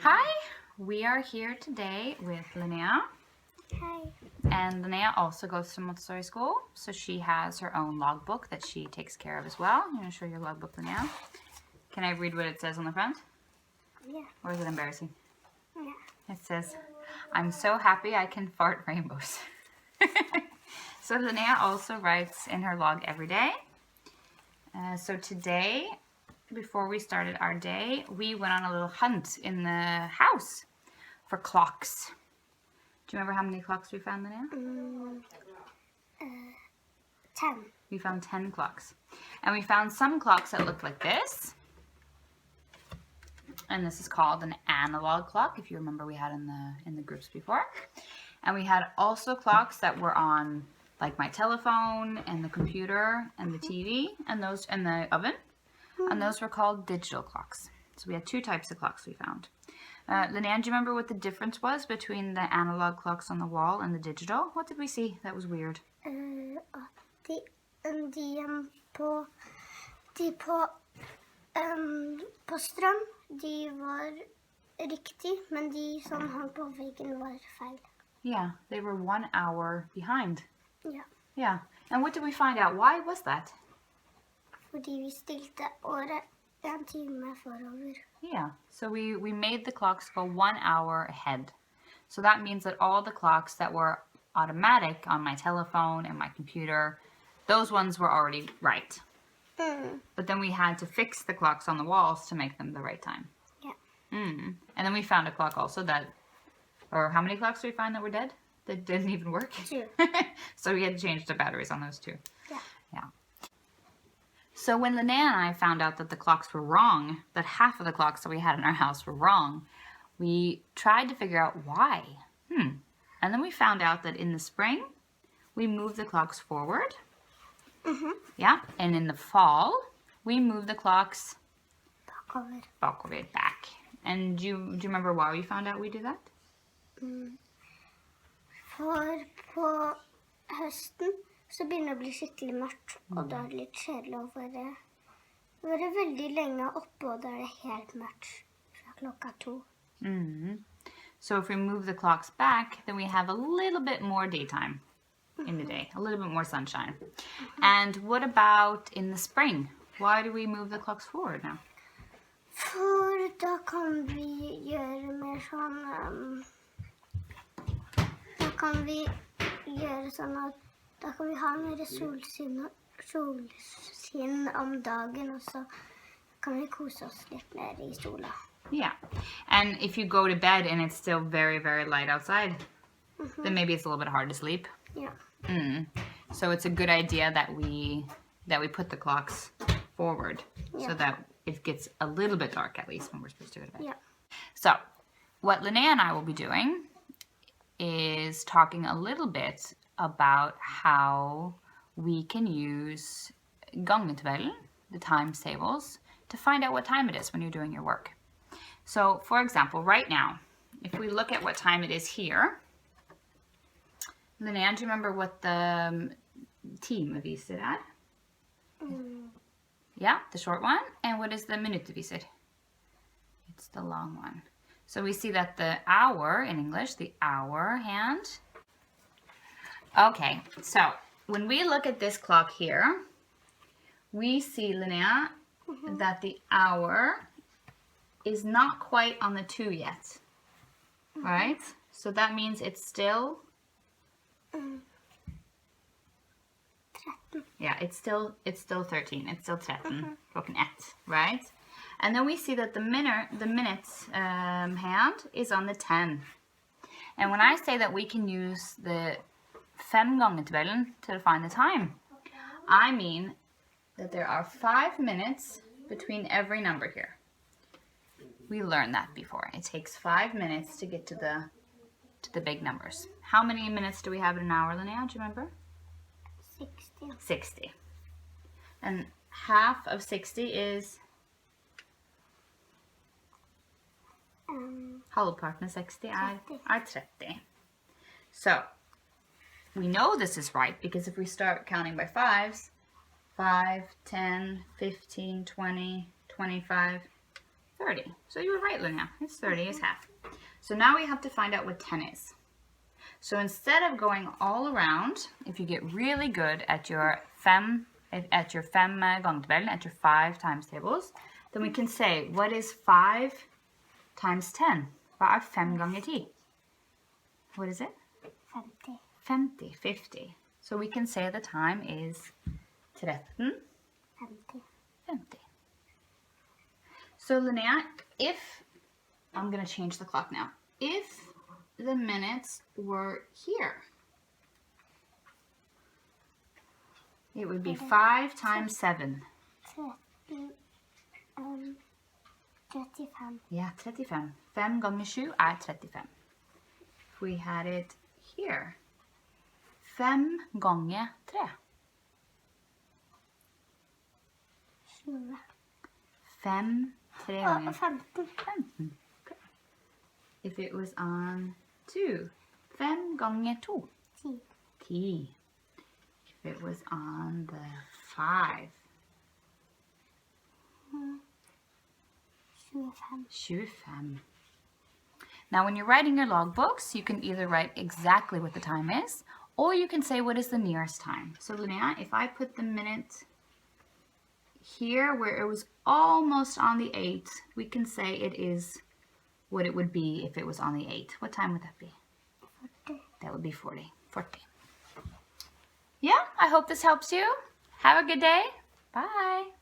Hi, we are here today with Linnea. Hi. And Linnea also goes to Montessori school, so she has her own logbook that she takes care of as well. I'm going to show your logbook, Linnea. Can I read what it says on the front? Yeah. Or is it embarrassing? Yeah. It says, "I'm so happy I can fart rainbows." So Linnea also writes in her log every day. So today, before we started our day, we went on a little hunt in the house for clocks. Do you remember how many clocks we found, Linnea? 10. We found 10 clocks. And we found some clocks that looked like this. And this is called an analog clock, if you remember we had in the groups before. And we had also clocks that were on like my telephone and the computer and the TV and those and the oven. And those were called digital clocks. So we had two types of clocks we found. Linnea, do you remember what the difference was between the analog clocks on the wall and the digital? What did we see that was weird? På strøm, de var riktig, men de som hang på veggen var feil. Yeah, they were 1 hour behind. Ja. Yeah. And what did we find out? Why was that? Fordi vi stilte året 1 time forover. Yeah, so we made the clocks go 1 hour ahead. So that means that all the clocks that were automatic on my telephone and my computer, those ones were already right. But then we had to fix the clocks on the walls to make them the right time. Yeah. And then we found a clock also that, or how many clocks did we find that were dead? That didn't even work? 2. So we had to change the batteries on those two. Yeah. Yeah. So when Linnea and I found out that the clocks were wrong, that half of the clocks that we had in our house were wrong, we tried to figure out why. And then we found out that in the spring, we moved the clocks forward. Yeah. And in the fall, we moved the clocks bakover, back. And do you remember why we found out we did that? For på høsten så begynner det å bli skikkelig mørkt, og da er det litt kjedelig å være veldig lenge oppe, og da er det helt mørkt fra klokka 2. So if we move the clocks back, then we have a little bit more daytime in the day, a little bit more sunshine. And what about in the spring? Why do we move the clocks forward now? For da kan vi gjøre mer sånn da kan vi gjøre sånn at da kan vi ha mer solskinn om dagen, og så kan vi kose oss litt mer I sola. Yeah. And if you go to bed and it's still very, very light outside, then maybe it's a little bit hard to sleep. Ja. So it's a good idea that we put the clocks forward so that it gets a little bit dark at least when we're supposed to go to bed. Ja. So what Linnea and I will be doing is talking a little bit about how we can use gangen, the times tables, to find out what time it is when you're doing your work. So, for example, right now, if we look at what time it is here, Linnea, do you remember what the timeviser er? Yeah, the short one. And what is the minuttviser? It's the long one. So we see that the hour in English, the hour hand. Okay, so when we look at this clock here, we see, Linnea, that the hour is not quite on the 2 yet, right? So that means it's still, yeah, it's still 13. It's still 13, klokken 1, right? And then we see that the minutes hand is on the 10. And when I say that we can use the 5-gangen-tabellen to find the time, I mean that there are 5 minutes between every number here. We learned that before. It takes 5 minutes to get to the big numbers. How many minutes do we have in an hour, Linnea? Do you remember? 60. 60. And half of 60 is halvparten av 60 er 30. So we know this is right because if we start counting by 5s, 5, 10, 15, 20, 25, 30. So you were right, Linnea. It's 30 is half. So now we have to find out what 10 is. So instead of going all around, if you get really good at your fem gangetabell, at your 5 times tables, then we can say, what is 5 times 10? Hva er 5 ganger 10? What is it? 50. 50. So we can say the time is 13. 50. So Linnea, if, I'm going to change the clock now. If the minutes were here, it would be 5 times 7. 35. Yeah, 35. 5 ganger 7 er 35. If we had it here, 5 ganger 3. 20. 5, 3 ganger 15. 15. Okay. If it was on 2, 5 ganger 2. 10. 10. If it was on the 5, 25. Now when you're writing your logbooks, you can either write exactly what the time is, or you can say what is the nearest time. So Linnea, if I put the minute here where it was almost on the 8, we can say it is what it would be if it was on the 8. What time would that be? 40. That would be 40. Yeah, I hope this helps you. Have a good day. Bye.